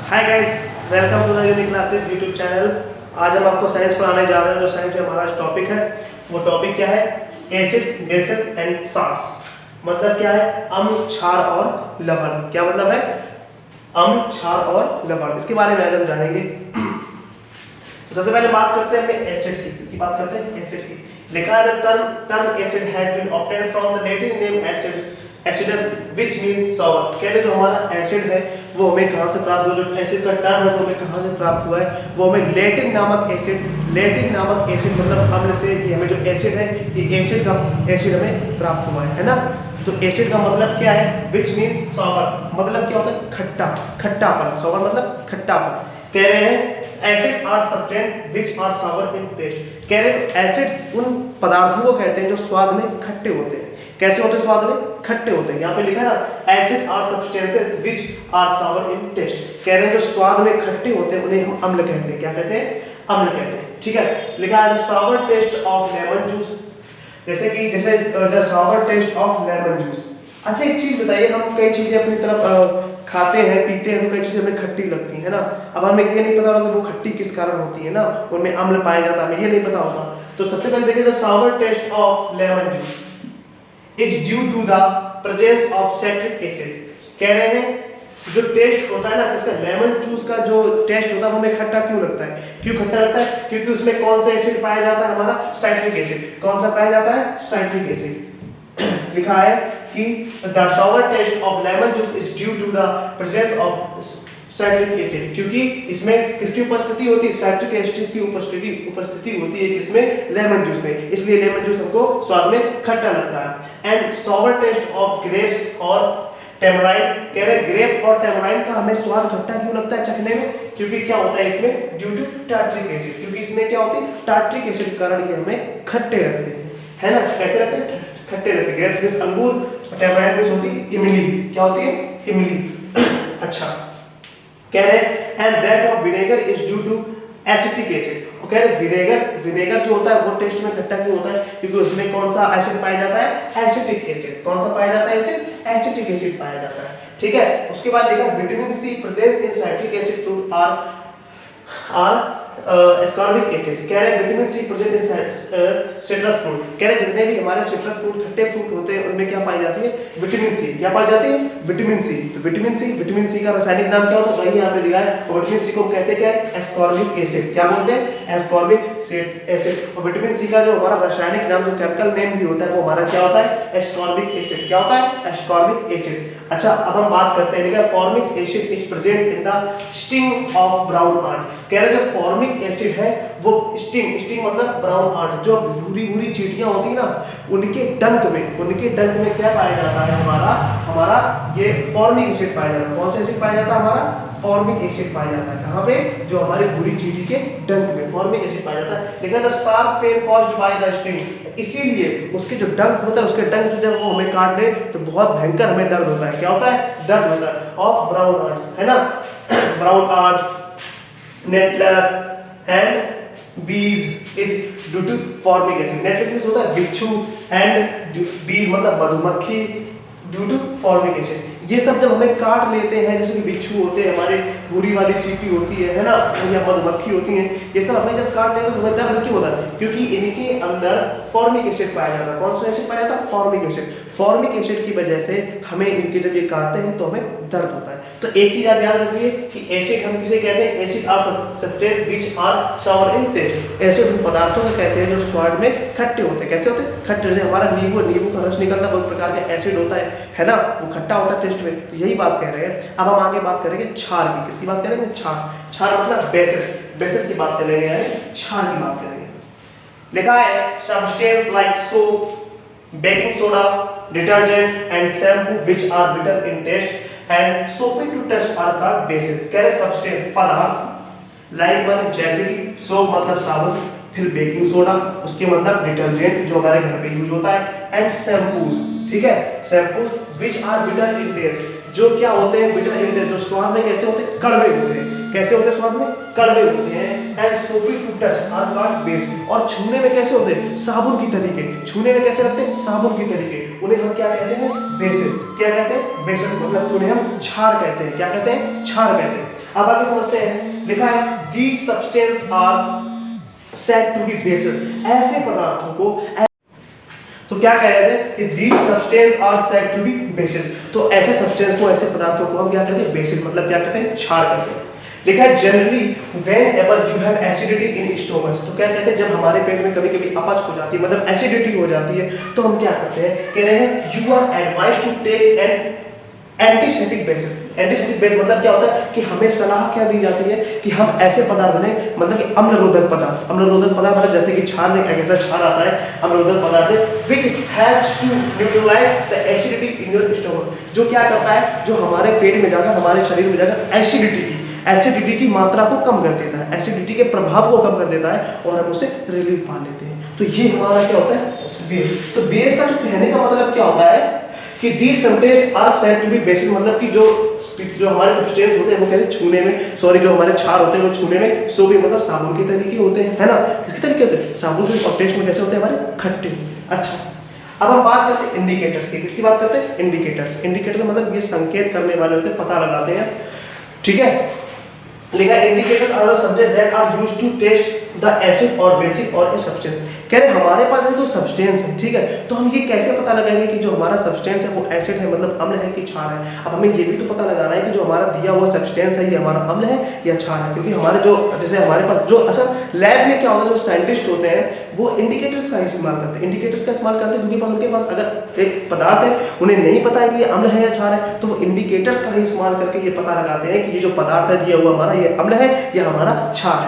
Hi guys, welcome to the unique classes YouTube channel. आज हम आपको साइंस पढ़ाने जा रहे हैं। जो साइंस में हमारा टॉपिक है वो टॉपिक क्या है? Acids, bases and salts. मतलब क्या है? अम्ल, क्षार और लवण। क्या मतलब है? अम्ल, क्षार और लवण। इसके बारे में आज हम जानेंगे। तो सबसे पहले बात करते हैं अपने एसिड की। किसकी बात करते हैं? एसिड की। लिखा है term acid has been obtained from the Latin name acidus which mean sour. कहते जो हमारा एसिड है वो हमें कहां से प्राप्त हुआ? जो एसिड का टर्म है वो हमें कहां से प्राप्त हुआ है? वो हमें लैटिन नामक एसिड मतलब अम्ल से ये हमें जो एसिड है ये एसिड हमें प्राप्त हुआ है ना। तो एसिड का मतलब क्या है? Which means sour. मतलब क्या होता है? खट्टा, खट्टापन। सॉवर मतलब खट्टापन। कह रहे हैं acid are substance which are sour in taste. कह रहे हैं एसिड्स उन पदार्थों को कहते हैं जो स्वाद में खट्टे होते हैं। कैसे होते हैं? स्वाद में खट्टे होते हैं। यहाँ पे लिखा है ना acid are substances which are sour in taste. कह रहे हैं जो स्वाद में खट्टे होते हैं उन्हें हम अम्ल कहते हैं। क्या कहते हैं? अम्ल कहते हैं। ठीक है। लिखा है the sour taste of lemon juice. जैसे the sour taste of lemon juice. अच्छा एक चीज बताइए, हम कई चीजें अपनी तरफ खाते हैं पीते हैं तो कई चीजें हमें खट्टी लगती है ना। अब हमें ये नहीं पता होगा कि वो खट्टी किस कारण होती है ना, उनमें अम्ल पाया जाता है, हमें ये नहीं पता होगा। तो सबसे पहले देखिए the sour taste of lemon juice is due to the presence of citric acid. कह रहे हैं जो टेस्ट होता है ना इसका, लेमन जूस का जो टेस्ट होता है वो हमें खट्टा क्यों लगता है? क्यों खट्टा लगता है? क्योंकि उसमें कौन सा एसिड पाया जाता है? हमारा साइट्रिक एसिड। कौन सा पाया जाता है? Citric acid. लिखा है कि the sour taste of lemon juice is due to the presence of citric acid. क्योंकि इसमें किसकी उपस्थिति होती है? साइट्रिक एसिड की उपस्थिति होती है किसमें? लेमन जूस में। इसलिए लेमन जूस हमको स्वाद में खट्टा लगता है। And sour taste of grapes और टेमराइड। कह रहे ग्रेप और टेमराइड का हमें स्वाद खट्टा क्यों लगता है चखने में? क्योंकि क्या होता है इसमें? Due to tartaric acid. क्योंकि इसमें क्या होती है? टार्ट्रिक एसिड के कारण ये हमें खट्टे लगते हैं, है ना। कैसे लगते हैं? खट्टे रहते हैं। ग्रेप्स मींस अंगूर और टेमराइड मींस होती है इमली। क्या होती है? इमली। अच्छा कह रहे हैं and that of vinegar is due to acetic acid. और कह रहे विनेगर जो होता है वो टेस्ट में खट्टा क्यों होता है? क्योंकि उसमें कौन सा एसिड पाया जाता है? Acetic acid. कौन सा पाया जाता है? एसिड, एसिटिक एसिड पाया जाता है। ठीक है। उसके बाद देखा vitamin C presence in citric acid fruit are ascorbic acid. कह रहे हैं vitamin C present in citrus fruit. कह रहे जितने भी हमारे सिट्रस फ्रूट खट्टे फ्रूट होते हैं उनमें क्या पाई जाती है? Vitamin C. क्या पाई जाती है? Vitamin C. तो विटामिन सी का रासायनिक नाम क्या होता है? वही यहाँ पे दिखा है। और विटामिन सी को कहते हैं क्या है? Ascorbic acid. क्या बोलते हैं? Ascorbic acid. और विटामिन सी का जो हमारा रासायनिक नाम जो केमिकल नेम भी होता है वो हमारा क्या होता है? Ascorbic acid. क्या होता है? Ascorbic acid. अच्छा अब हम बात करते हैं formic acid is present in the sting of brown art. कह रहे जो फॉर्मिक एसिड है वो स्टिंग मतलब ब्राउन आर्ट, जो भूरी चींटियां होती है ना उनके डंक में क्या पाया जाता है? हमारा ये फॉर्मिक एसिड पाया जाता है। कौन सा एसिड पाया जाता है? हमारा फॉर्मिक एसिड पाया जाता है। कहां पे? जो हमारे भूरी चींटी के डंक में फॉर्मिक एसिड पाया जाता है। लेकिन the sharp pain caused by the sting, इसीलिए उसके जो डंक होता है उसके डंक से जब वो हमें काट दे तो बहुत भयंकर हमें दर्द होता है। क्या होता है? दर्द होता है। ऑफ ब्राउन आर्ट, है ना। Brown ant, nettles and bees is due to formic acid. Nettles means होता है बिच्छू एंड बीज मतलब मधुमक्खी, ड्यू टू फॉर्मिक एसिड। ये सब जब हमें काट लेते हैं, जैसे कि बिच्छू होते हैं, हमारे भूरी वाली चींटी होती है ना, या मधुमक्खी होती हैं, ये सब हमें जब काट लेते हैं तो हमें दर्द क्यों होता है? क्योंकि इनके अंदर फॉर्मिक एसिड पाया जाता है। कौन सा एसिड पाया जाता है? Formic acid. फॉर्मिक एसिड की वजह से हमें इनके जब ये काटते हैं तो हमें दर्द होता है। तो एक चीज आप याद रखिए कि एसिड हम किसे कहते हैं? Acid are substance which are sour in taste. Acid उन पदार्थों को कहते हैं जो स्वाद में खट्टे होते हैं। कैसे होते हैं? खट्टे। जैसे हमारा नींबू का रस निकलता है वो प्रकार का एसिड होता है ना, वो खट्टा होता है टेस्ट में। तो यही बात कह रहे हैं। अब हम आगे बात करेंगे क्षार की। किसकी बात करेंगे? क्षार मतलब बेसिस की बात करेंगे, यानी क्षार की बात करेंगे। लिखा है substance like soap, baking soda, detergent and shampoo which are bitter in taste and soapy to touch are called bases. कह रहे सब्सटेंस पदार्थ लाइक वन जैसे कि सोप मतलब साबुन, फिर बेकिंग सोडा, उसके मतलब डिटर्जेंट जो हमारे घर पे यूज होता है, एंड शैम्पूज। ठीक है, shampoos which are bitter in taste, जो क्या होते हैं बिटर इन टेस्ट, जो स्वाद में कैसे होते हैं, कड़वे होते हैं। कैसे होते हैं स्वाद में, कड़वे होते हैं। And soapy to touch are not base, और छूने में कैसे होते हैं, साबुन की तरीके। छूने में कैसे लगते हैं, साबुन की तरीके। उन्हें हम क्या कहते हैं, बेसिस। क्या कहते हैं, बेसिस, मतलब उन्हें हम क्षार कहते हैं। क्या कहते हैं, क्षार कहते हैं। अब आगे समझते हैं, लिखा है these substance are said to be bases, ऐसे पदार्थों को, तो क्या कह रहे थे कि these substance are said to be bases, तो ऐसे सब्सटेंस को, ऐसे पदार्थों को हम क्या कहते हैं, बेसिस, मतलब क्या कहते हैं, क्षार कहते हैं। लिखा है generally when ever you have acidity in stomach, तो क्या कहते हैं, जब हमारे पेट में कभी कभी अपच हो जाती है, मतलब एसिडिटी हो जाती है, तो हम क्या करते हैं, कह रहे हैं you are advise to take an antiseptic bases. Antiseptic base मतलब क्या होता है कि हमें सलाह क्या दी जाती है कि हम ऐसे पदार्थ लें, मतलब कि अम्लरोधक पदार्थ। अम्लरोधक पदार्थ मतलब जैसे कि क्षार में एक ऐसा क्षार आता है, अम्लरोधक पदार्थ है which helps to neutralise the acidity in your stomach, जो क्या करता है, जो हमारे पेट में जाकर, हमारे शरीर में जाकर एसिडिटी की मात्रा को कम कर देता है, एसिडिटी के प्रभाव को कम कर देता है, और हम उससे रिलीफ पा लेते हैं। तो ये हमारा क्या होता है, बेस। तो बेस का जो कहने का मतलब क्या होता है कि these substances are said to be basic, मतलब कि जो हमारे सब्सटेंस होते हैं वो कहते हैं छूने में, सॉरी जो हमारे क्षार होते हैं वो छूने में सोपी मतलब साबुन के तरीके होते हैं, है ना। किसके तरीके होते हैं, साबुन के, और टेस्ट में कैसे होते हैं, हमारे खट्टे। अच्छा, अब हम बात करते हैं इंडिकेटर्स की। किसकी बात करते हैं, इंडिकेटर्स। इंडिकेटर मतलब ये संकेत करने वाले होते हैं, पता लगाते हैं, ठीक है। लिखा indicator are the subject that are used to test the acid और बेसिक और ए सब्सटेंस। कह रहे हमारे पास जो सब्सटेंस है, ठीक है, तो हम ये कैसे पता लगाएंगे कि जो हमारा सब्सटेंस है वो एसिड है, मतलब अम्ल है कि क्षार है। अब हमें ये भी तो पता लगाना है कि जो हमारा दिया हुआ सब्सटेंस है ये हमारा अम्ल है या क्षार है, क्योंकि हमारे जो, जैसे हमारे पास जो, अच्छा लैब में क्या होता है, जो साइंटिस्ट होते हैं वो इंडिकेटर्स का इस्तेमाल करते हैं। इंडिकेटर्स का इस्तेमाल करते हैं क्योंकि उनके पास अगर एक पदार्थ है, उन्हें नहीं पता है कि ये अम्ल है या क्षार है, तो वो इंडिकेटर्स का ही इस्तेमाल करके ये पता लगाते हैं कि ये जो पदार्थ है दिया हुआ हमारा, ये अम्ल है या हमारा क्षार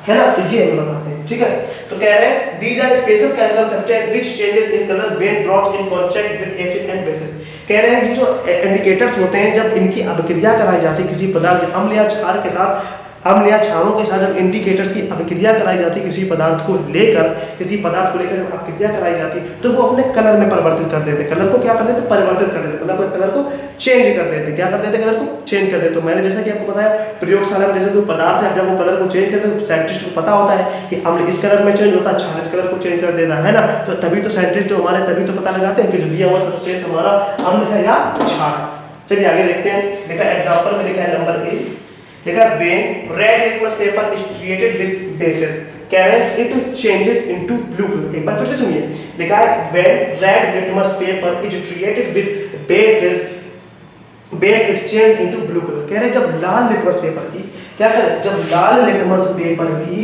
है ना। तो ये हमें बताते हैं, ठीक है। तो कह रहे हैं these are special chemical substance which changes in color when brought in contact with acid and bases। कह रहे हैं कि जो इंडिकेटर्स होते हैं जब इनकी अभिक्रिया कराई जाती है किसी पदार्थ अम्ल या क्षार के साथ, अम्ल या क्षारों के साथ जब इंडिकेटर्स की अभिक्रिया कराई जाती है किसी पदार्थ को लेकर जब अभिक्रिया कराई जाती है तो वो अपने कलर में परिवर्तित कर देते हैं। कलर को क्या कर देते हैं, परिवर्तित कर देते हैं, मतलब अपने कलर को चेंज कर देते हैं। क्या कर देते हैं, कलर को चेंज कर देते हैं। तो मैंने जैसा कि आपको बताया प्रयोगशाला में, जैसे कोई पदार्थ है जब वो कलर को चेंज करते हैं तो साइंटिस्ट को पता होता है कि अम्ल इस कलर में चेंज होता है, क्षार इस कलर को चेंज कर देता है ना। तो तभी तो साइंटिस्ट जो हमारे तभी तो पता लगाते हैं कि जो दिया हुआ सब्सटेंस हमारा अम्ल है या क्षार। चलिए आगे देखते हैं। देखा एग्जांपल में लिखा है नंबर ए, देखा when red litmus paper is treated with bases, कह रहे हैं it changes into blue color। एक बार फिर से सुनिए, लिखा है when red litmus paper is treated with bases base exchange into blue colour. कह रहे हैं जब लाल लिटमस पेपर की क्या करें, जब लाल लिटमस पेपर की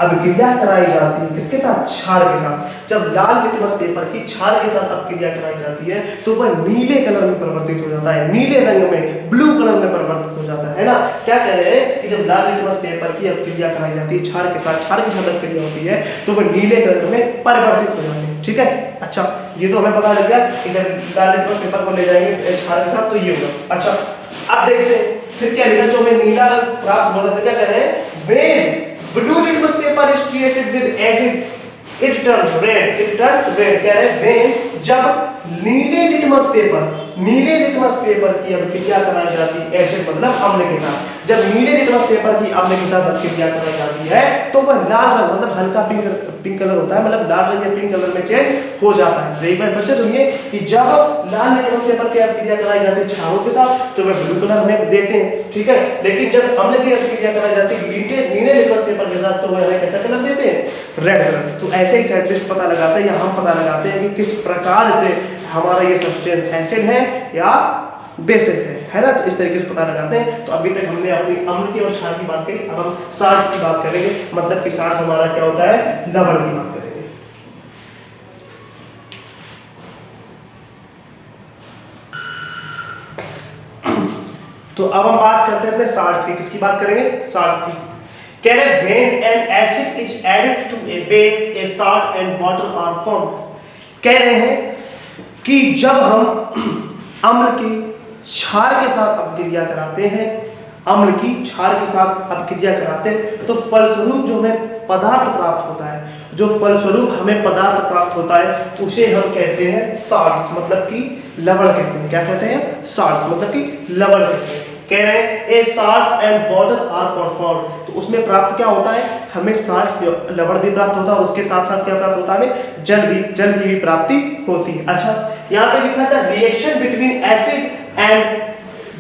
अभिक्रिया कराई जाती है किसके साथ, क्षार के साथ। जब लाल लिटमस पेपर की क्षार के साथ अभिक्रिया कराई जाती है तो वह नीले कलर में परिवर्तित हो जाता है, नीले रंग में, ब्लू कलर में परिवर्तित हो जाता है ना। क्या कह रहे हैं कि जब लाल लिटमस पेपर की अभिक्रिया कराई जाती है क्षार के साथ अभिक्रिया होती है तो वह नीले कलर में परिवर्तित हो जाते हैं, ठीक है। अच्छा, ये तो हमें पता लग गया कि जब लाल लिटमस पेपर को ले जाएंगे क्षार के साथ तो ये होगा। अच्छा, अब देखते हैं फिर क्या लिखा, जो हमें नीला रंग प्राप्त होता है, क्या कह रहे हैं, when blue litmus paper is treated with acid it turns red, कह रहे हैं when जब नीले लिटमस पेपर की अभिक्रिया कराई जाती है एसिड मतलब अम्ल के साथ, जब नीले लिटमस पेपर की अम्ल के साथ अभिक्रिया कराई जाती है तो वह लाल रंग मतलब हल्का पिंक कलर होता है, मतलब लाल रंग या पिंक कलर में चेंज हो जाता है। एक बार फिर से सुनिए कि जब लाल लिटमस पेपर की अभिक्रिया कराई जाती है क्षारों के साथ तो वह ब्लू कलर में देते हैं, ठीक है। लेकिन जब अम्ल की अभिक्रिया कराई जाती है नीले लिटमस पेपर के साथ तो वह हमें कैसा कलर देते हैं, रेड कलर। तो ऐसे ही साइंटिस्ट पता लगाते हैं या हम पता लगाते हैं कि किस प्रकार से हमारा ये सब्सटेंस एसिड है या बेसिस है ना। तो इस तरीके से पता लगाते हैं। तो अभी तक हमने अपनी अम्ल की और क्षार की बात करी, अब हम साल्ट की बात करेंगे, मतलब कि साल्ट हमारा क्या होता है, लवण की बात करेंगे। तो अब हम बात करते हैं अपने साल्ट की, किसकी बात करेंगे, साल्ट की। कह रहे when an acid is added to a base a salt and water are formed। कह रहे हैं कि जब हम अम्ल की क्षार के साथ अभिक्रिया कराते हैं, अम्ल की क्षार के साथ अभिक्रिया कराते हैं तो फलस्वरूप जो हमें पदार्थ प्राप्त होता है, जो फलस्वरूप हमें पदार्थ प्राप्त होता है उसे हम कहते हैं साल्ट्स, मतलब कि लवण कहते हैं। क्या कहते हैं? साल्ट्स, मतलब कि लवण कहते हैं। कह रहे हैं a salts and water are performed, तो उसमें प्राप्त क्या होता है? हमें साल्ट लवण भी प्राप्त होता है और उसके साथ साथ क्या प्राप्त होता है? हमें जल की भी प्राप्ति होती है। अच्छा, यहाँ पे लिखा था reaction between acid and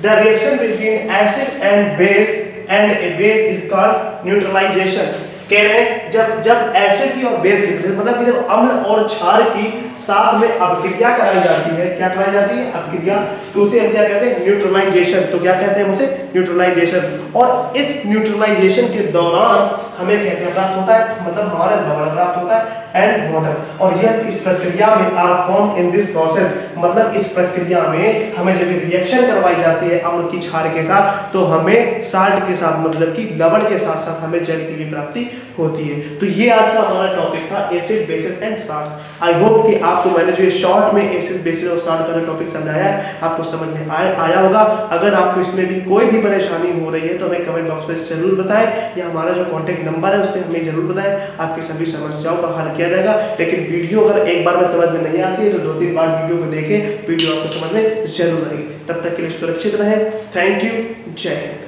the reaction between acid and base and a base is called neutralisation. कह रहे हैं जब एसिड की और बेस की, मतलब कि जब अम्ल और क्षार की साथ में अभिक्रिया कराई जाती है, क्या कराई जाती है? अभिक्रिया, तो उसे हम क्या कहते हैं? न्यूट्रलाइजेशन। तो क्या कहते हैं उसे? न्यूट्रलाइजेशन। और इस न्यूट्रलाइजेशन के दौरान हमें क्या क्या प्राप्त होता है? मतलब हमारा लवण प्राप्त होता है एंड वाटर। और यह इस प्रक्रिया में are form in this process, मतलब इस प्रक्रिया में हमें जब रिएक्शन करवाई जाती है अम्ल की क्षार के साथ, तो हमें साल्ट के साथ, मतलब कि लवण के साथ साथ हमें जल की भी प्राप्ति होती है। तो ये आज का हमारा टॉपिक था acid, basis and salts. I hope कि आपको मैंने जो ये शॉर्ट में एसिड, बेसिस और साल्ट का जो टॉपिक समझाया है आपको समझ में आया होगा। अगर आपको इसमें भी कोई भी परेशानी हो रही है तो हमें कमेंट बॉक्स में जरूर बताएं, या हमारा जो कॉन्टैक्ट नंबर है उस पर हमें जरूर बताएं। आपकी सभी समस्याओं का हल किया जाएगा। लेकिन वीडियो अगर एक बार में समझ में नहीं आती है तो 2-3 बार वीडियो को देखें, वीडियो आपको समझ में जरूर आएगी। तब तक के लिए सुरक्षित रहें। Thank you. जय हिंद।